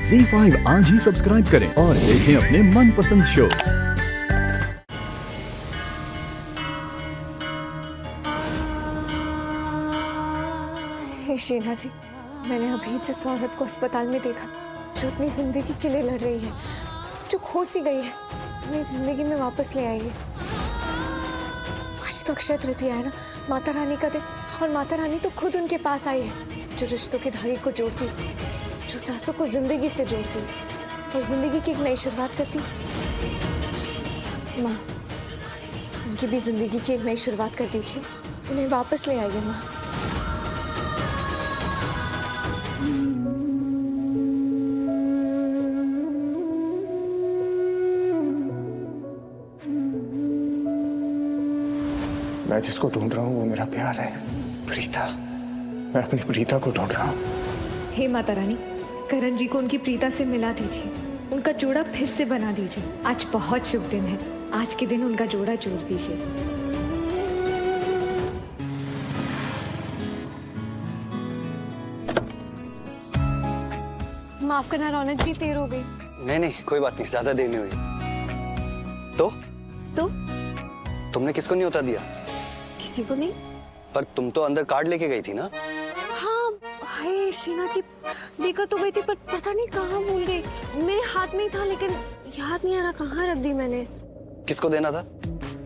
ZEE5 आज ही subscribe करें और देखें अपने मनपसंद शोज। हे शीना जी, मैंने अभी जिस औरत को अस्पताल में देखा, जो अपनी जिंदगी के लिए लड़ रही है, जो खो सी गई है, अपनी जिंदगी में वापस ले आई है। आज तो अक्षय तृतीया है ना, माता रानी का दिन, और माता रानी तो खुद उनके पास आई है, जो रिश्तों की धागे को जोड़ती, जो सांसों को जिंदगी से जोड़ती और जिंदगी की एक नई शुरुआत करती। माँ, उनकी भी जिंदगी की एक नई शुरुआत कर दीजिए, उन्हें वापस ले आइए माँ। मैं जिसको ढूंढ रहा हूँ वो मेरा प्यार है, प्रीता। मैं अपनी प्रीता को ढूंढ रहा हूँ। हे माता रानी, करण जी को उनकी प्रीता से मिला दीजिए, उनका जोड़ा फिर से बना दीजिए। आज बहुत शुभ दिन है, आज के दिन उनका जोड़ा जोड़ दीजिए। माफ करना रौनक जी, देर हो गई। नहीं, कोई बात नहीं, ज्यादा देर नहीं हुई। तो तुमने किसको न्योता दिया? किसी को नहीं। पर तुम तो अंदर कार्ड लेके गई थी ना? हाँ, हाय शीना जी, देखा तो गई थी, पर पता नहीं कहाँ भूल गई। मेरे हाथ में ही था, लेकिन याद नहीं आ रहा कहाँ रख दी मैंने। किसको देना था?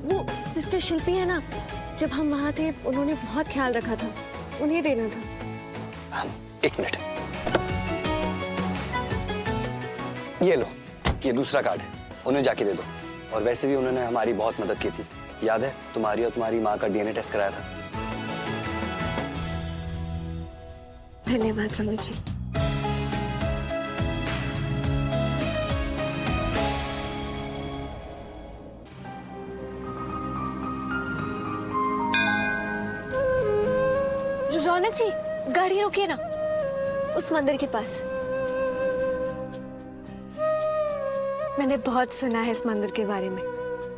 वो सिस्टर शिल्पी है ना, जब हम वहाँ थे उन्होंने बहुत ख्याल रखा था, उन्हें देना था। एक मिनट, ये लो, ये दूसरा कार्ड है, उन्हें जाके दे दो। और वैसे भी उन्होंने हमारी बहुत मदद की थी, याद है? तुम्हारी और तुम्हारी माँ का DNA टेस्ट कराया था। धन्यवाद रमन जी। रौनक जी, गाड़ी रोकिए ना, उस मंदिर के पास। मैंने बहुत सुना है इस मंदिर के बारे में।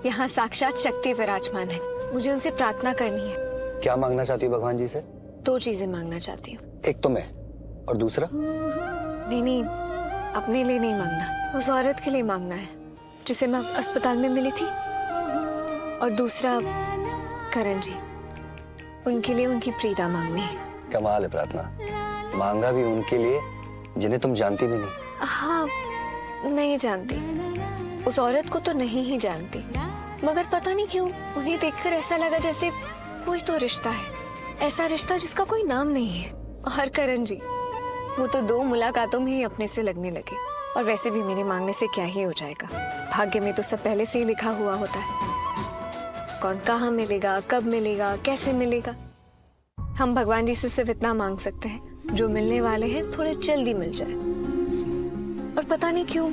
यहाँ साक्षात शक्ति विराजमान है। मुझे उनसे प्रार्थना करनी है। क्या मांगना चाहती हो भगवान जी से? 2 चीजें मांगना चाहती हूँ। एक तो मैं, और दूसरा? नहीं, अपने लिए नहीं मांगना, उस औरत के लिए मांगना है जिसे मैं अस्पताल में मिली थी। और दूसरा करण जी, उनके लिए उनकी प्रीता मांगनी है। कमाल है प्रार्थना, मांगा भी उनके लिए जिन्हें तुम जानती भी नहीं। हाँ, नहीं जानती, उस औरत को तो नहीं ही जानती, मगर पता नहीं क्यों उन्हें देखकर ऐसा लगा जैसे कोई तो रिश्ता है, ऐसा रिश्ता जिसका कोई नाम नहीं है। और करण जी, वो तो 2 मुलाकातों में ही अपने से लगने लगे। और वैसे भी मेरे मांगने से क्या ही हो जाएगा, भाग्य में तो सब पहले से ही लिखा हुआ होता है। कौन कहाँ मिलेगा, कब मिलेगा, कैसे मिलेगा। हम भगवान जी से सिर्फ इतना मांग सकते हैं, जो मिलने वाले हैं थोड़े जल्दी मिल जाए। और पता नहीं क्यों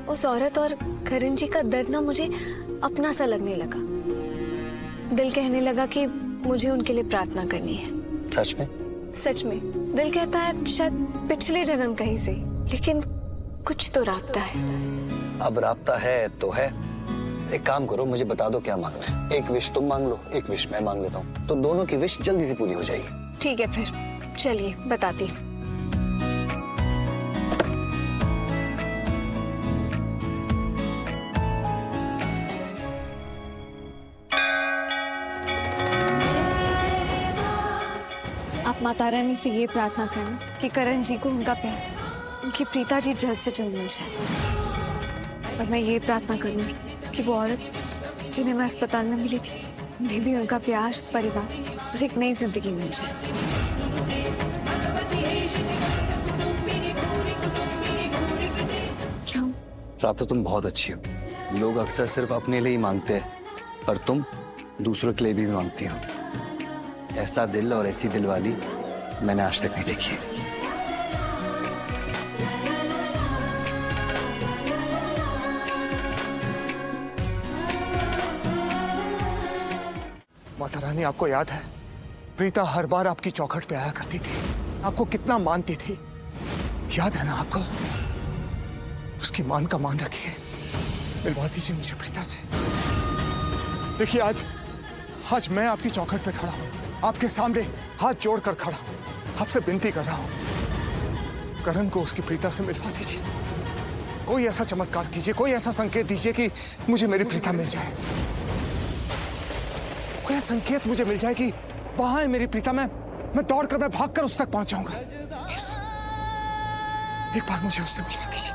उस औरत और करण जी का दर्द ना मुझे अपना सा लगने लगा। दिल कहने लगा कि मुझे उनके लिए प्रार्थना करनी है। सच में? सच में। दिल कहता है शायद पिछले जन्म कहीं से, लेकिन कुछ तो राब्ता है। अब राब्ता है तो है। एक काम करो, मुझे बता दो क्या मांगना है। एक विश तुम मांग लो, एक विश मैं मांग लेता हूँ, तो दोनों की विश जल्दी से पूरी हो जाएगी। ठीक है, फिर चलिए बताती हूँ। आप माता रानी से ये प्रार्थना करना कि करण जी को उनका प्यार, उनकी प्रीता जी जल्द से जल्द मिल जाए। और मैं ये प्रार्थना करूंगी कि वो औरत जिन्हें मैं अस्पताल में मिली थी, उन्हें भी उनका प्यार, परिवार और एक नई जिंदगी मिल जाए। क्यों? प्राप्त, तुम बहुत अच्छी हो। लोग अक्सर सिर्फ अपने लिए ही मांगते हैं, पर तुम दूसरों के लिए भी मांगती हो। ऐसा दिल और ऐसी दिलवाली मैंने आज तक नहीं देखी है। माता रानी, आपको याद है प्रीता हर बार आपकी चौखट पे आया करती थी, आपको कितना मानती थी, याद है ना आपको? उसकी मान का मान रखिए, मिलवा दीजिए मुझे प्रीता से। देखिए, आज मैं आपकी चौखट पे खड़ा हूं, आपके सामने हाथ जोड़कर खड़ा हूं, आपसे विनती कर रहा हूं, करण को उसकी प्रीता से मिलवा दीजिए। कोई ऐसा चमत्कार कीजिए, कोई ऐसा संकेत दीजिए कि मुझे मेरी प्रीता मिल जाए। कोई ऐसा संकेत मुझे मिल जाए कि वहां है मेरी प्रीता, मैं दौड़कर, मैं भागकर उस तक पहुंच जाऊंगा। बस एक बार मुझे उससे मिलवा दीजिए।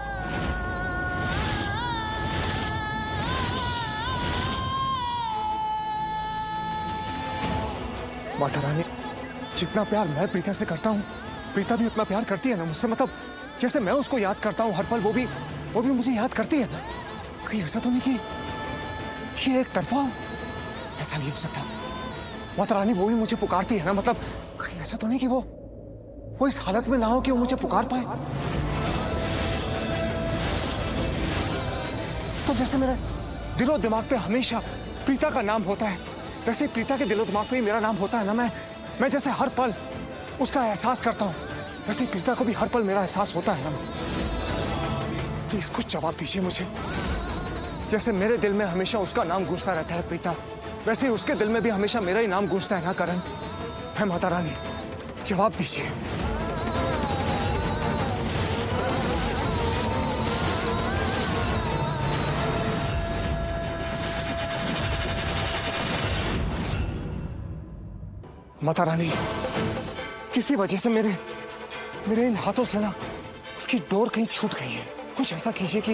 माता रानी, जितना प्यार मैं प्रीता से करता हूं, प्रीता भी उतना प्यार करती है ना मुझसे। मतलब जैसे मैं उसको याद करता हूं हर पल, वो भी मुझे याद करती है ना। कहीं ऐसा तो नहीं कि ये एक तरफा हो? ऐसा नहीं हो सकता। माता रानी, वो भी मुझे पुकारती है ना। मतलब कहीं ऐसा तो नहीं कि वो इस हालत में ना हो कि वो मुझे पुकार पाए। तो जैसे मेरे दिलो दिमाग पे हमेशा प्रीता का नाम होता है, वैसे प्रीता के दिलो दिमाग पे मेरा नाम होता है ना। मैं जैसे हर पल उसका एहसास करता हूं, वैसे प्रीता को भी हर पल मेरा एहसास होता है ना। प्लीज कुछ जवाब दीजिए मुझे। जैसे मेरे दिल में हमेशा उसका नाम गूंजता रहता है प्रीता, वैसे ही उसके दिल में भी हमेशा मेरा ही नाम गूंजता है ना करण। है माता रानी, जवाब दीजिए। माता रानी, किसी वजह से मेरे इन हाथों से ना उसकी डोर कहीं छूट गई है। कुछ ऐसा कीजिए कि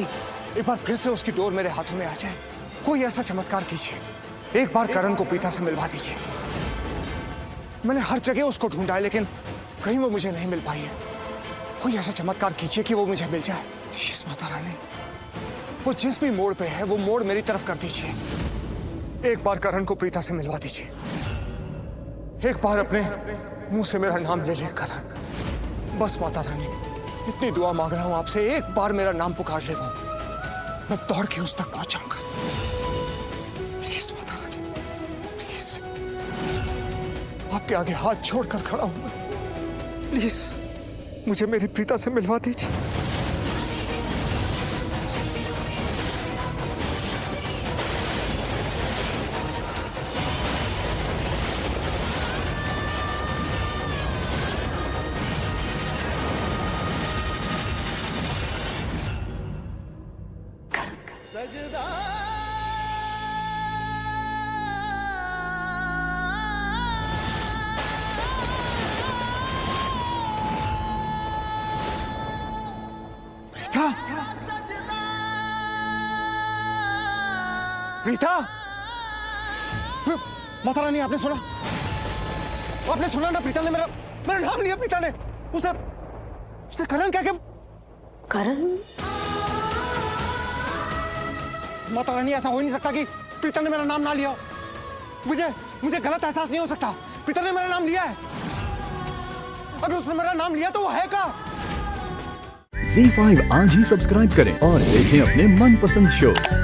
एक बार फिर से उसकी डोर मेरे हाथों में आ जाए। कोई ऐसा चमत्कार कीजिए। एक बार करण को प्रीता से मिलवा दीजिए। मैंने हर जगह उसको ढूंढा है, लेकिन कहीं वो मुझे नहीं मिल पाई है। कोई ऐसा चमत्कार कीजिए कि वो मुझे मिल जाए। प्लीज माता रानी, वो जिस भी मोड़ पे है, वो मोड़ मेरी तरफ कर दीजिए। एक बार करण को प्रीता से मिलवा दीजिए। एक बार अपने मुंह से मेरा नाम ले ले करण। बस माता रानी, इतनी दुआ मांग रहा हूं आपसे, एक बार मेरा नाम पुकार ले वो, मैं दौड़ के उस तक पहुंच जाऊंगा। प्लीज माता रानी, प्लीज, आपके आगे हाथ छोड़कर खड़ा हूं मैं। प्लीज मुझे मेरी प्रीता से मिलवा दीजिए। प्रीता, माता रानी, आपने सुना ना? प्रीता ने मेरा नाम लिया। प्रीता ने उसने करण क्या करण? माता रानी, ऐसा हो ही नहीं सकता कि प्रीता ने मेरा नाम ना लिया। मुझे गलत एहसास नहीं हो सकता। प्रीता ने मेरा नाम लिया है। अगर उसने मेरा नाम लिया तो वो है का? ZEE5 आज ही सब्सक्राइब करें और देखें अपने मनपसंद शोज।